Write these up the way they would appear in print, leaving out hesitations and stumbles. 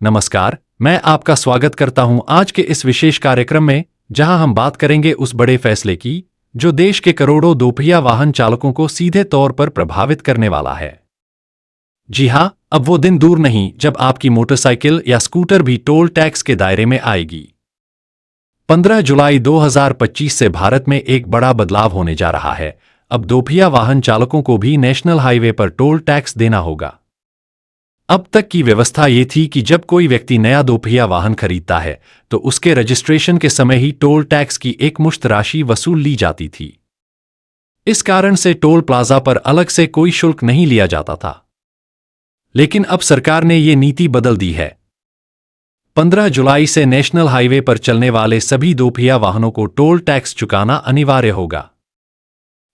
नमस्कार, मैं आपका स्वागत करता हूं आज के इस विशेष कार्यक्रम में, जहां हम बात करेंगे उस बड़े फैसले की जो देश के करोड़ों दोपहिया वाहन चालकों को सीधे तौर पर प्रभावित करने वाला है। जी हां, अब वो दिन दूर नहीं जब आपकी मोटरसाइकिल या स्कूटर भी टोल टैक्स के दायरे में आएगी। 15 जुलाई 2025 से भारत में एक बड़ा बदलाव होने जा रहा है। अब दोपहिया वाहन चालकों को भी नेशनल हाईवे पर टोल टैक्स देना होगा। अब तक की व्यवस्था ये थी कि जब कोई व्यक्ति नया दोपहिया वाहन खरीदता है तो उसके रजिस्ट्रेशन के समय ही टोल टैक्स की एक मुश्त राशि वसूल ली जाती थी। इस कारण से टोल प्लाजा पर अलग से कोई शुल्क नहीं लिया जाता था। लेकिन अब सरकार ने ये नीति बदल दी है। 15 जुलाई से नेशनल हाईवे पर चलने वाले सभी दोपहिया वाहनों को टोल टैक्स चुकाना अनिवार्य होगा।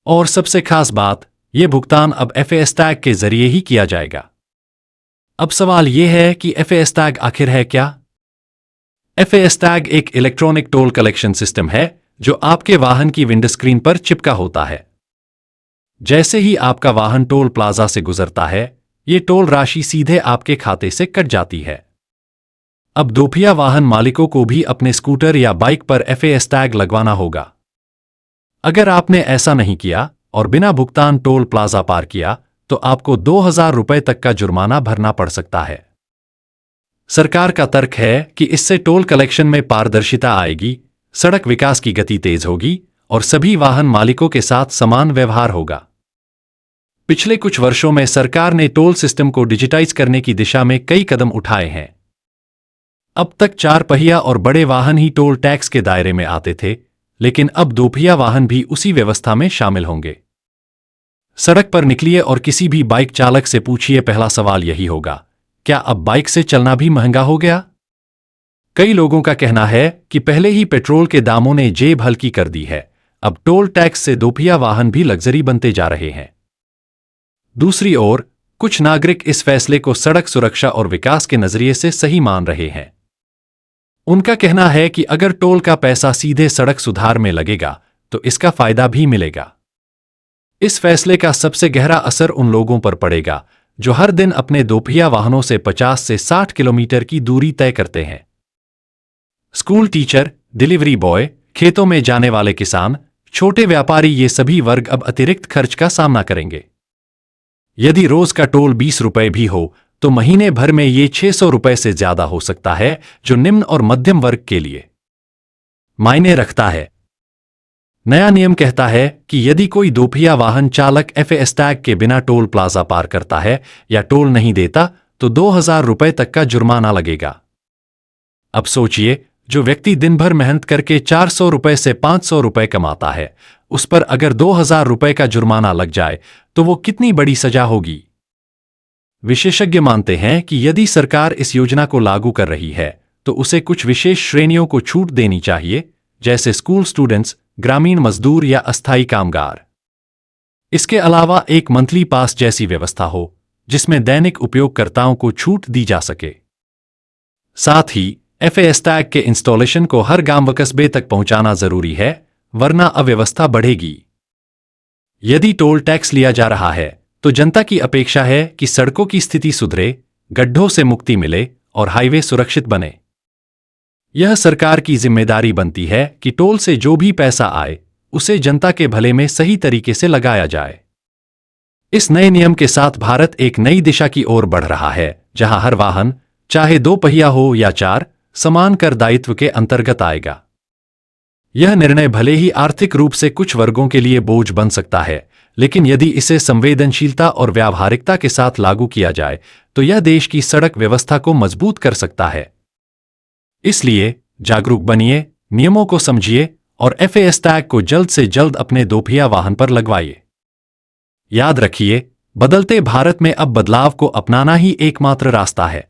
और सबसे खास बात, यह भुगतान अब FASTag के जरिए ही किया जाएगा। अब सवाल यह है कि FASTag आखिर है क्या? FASTag एक इलेक्ट्रॉनिक टोल कलेक्शन सिस्टम है जो आपके वाहन की विंडस्क्रीन पर चिपका होता है। जैसे ही आपका वाहन टोल प्लाजा से गुजरता है, ये टोल राशि सीधे आपके खाते से कट जाती है। अब दोपहिया वाहन मालिकों को भी अपने स्कूटर या बाइक पर FASTag लगवाना होगा। अगर आपने ऐसा नहीं किया और बिना भुगतान टोल प्लाजा पार किया तो आपको 2000 रुपए तक का जुर्माना भरना पड़ सकता है। सरकार का तर्क है कि इससे टोल कलेक्शन में पारदर्शिता आएगी, सड़क विकास की गति तेज होगी और सभी वाहन मालिकों के साथ समान व्यवहार होगा। पिछले कुछ वर्षों में सरकार ने टोल सिस्टम को डिजिटाइज करने की दिशा में कई कदम उठाए हैं। अब तक 4 पहिया और बड़े वाहन ही टोल टैक्स के दायरे में आते थे, लेकिन अब दोपहिया वाहन भी उसी व्यवस्था में शामिल होंगे। सड़क पर निकलिए और किसी भी बाइक चालक से पूछिए, पहला सवाल यही होगा, क्या अब बाइक से चलना भी महंगा हो गया? कई लोगों का कहना है कि पहले ही पेट्रोल के दामों ने जेब हल्की कर दी है, अब टोल टैक्स से दोपहिया वाहन भी लग्जरी बनते जा रहे हैं। दूसरी ओर, कुछ नागरिक इस फैसले को सड़क सुरक्षा और विकास के नजरिए से सही मान रहे हैं। उनका कहना है कि अगर टोल का पैसा सीधे सड़क सुधार में लगेगा तो इसका फायदा भी मिलेगा। इस फैसले का सबसे गहरा असर उन लोगों पर पड़ेगा जो हर दिन अपने दोपहिया वाहनों से 50 से 60 किलोमीटर की दूरी तय करते हैं। स्कूल टीचर, डिलीवरी बॉय, खेतों में जाने वाले किसान, छोटे व्यापारी, ये सभी वर्ग अब अतिरिक्त खर्च का सामना करेंगे। यदि रोज का टोल 20 रुपए भी हो तो महीने भर में ये 600 रुपए से ज्यादा हो सकता है, जो निम्न और मध्यम वर्ग के लिए मायने रखता है। नया नियम कहता है कि यदि कोई दोपहिया वाहन चालक FASTag के बिना टोल प्लाजा पार करता है या टोल नहीं देता तो 2000 रुपए तक का जुर्माना लगेगा। अब सोचिए, जो व्यक्ति दिन भर मेहनत करके 400 रुपए से 500 रुपए कमाता है, उस पर अगर 2000 रुपए का जुर्माना लग जाए तो वो कितनी बड़ी सजा होगी। विशेषज्ञ मानते हैं कि यदि सरकार इस योजना को लागू कर रही है तो उसे कुछ विशेष श्रेणियों को छूट देनी चाहिए, जैसे स्कूल स्टूडेंट्स, ग्रामीण मजदूर या अस्थायी कामगार। इसके अलावा एक मंथली पास जैसी व्यवस्था हो जिसमें दैनिक उपयोगकर्ताओं को छूट दी जा सके। साथ ही FASTag के इंस्टॉलेशन को हर गांव व कस्बे तक पहुंचाना जरूरी है, वरना अव्यवस्था बढ़ेगी। यदि टोल टैक्स लिया जा रहा है तो जनता की अपेक्षा है कि सड़कों की स्थिति सुधरे, गड्ढों से मुक्ति मिले और हाईवे सुरक्षित बने। यह सरकार की जिम्मेदारी बनती है कि टोल से जो भी पैसा आए उसे जनता के भले में सही तरीके से लगाया जाए। इस नए नियम के साथ भारत एक नई दिशा की ओर बढ़ रहा है, जहां हर वाहन, चाहे 2 पहिया हो या 4, समान कर दायित्व के अंतर्गत आएगा। यह निर्णय भले ही आर्थिक रूप से कुछ वर्गों के लिए बोझ बन सकता है, लेकिन यदि इसे संवेदनशीलता और व्यावहारिकता के साथ लागू किया जाए तो यह देश की सड़क व्यवस्था को मजबूत कर सकता है। इसलिए जागरूक बनिए, नियमों को समझिए और FASTag को जल्द से जल्द अपने दोपहिया वाहन पर लगवाइए। याद रखिए, बदलते भारत में अब बदलाव को अपनाना ही एकमात्र रास्ता है।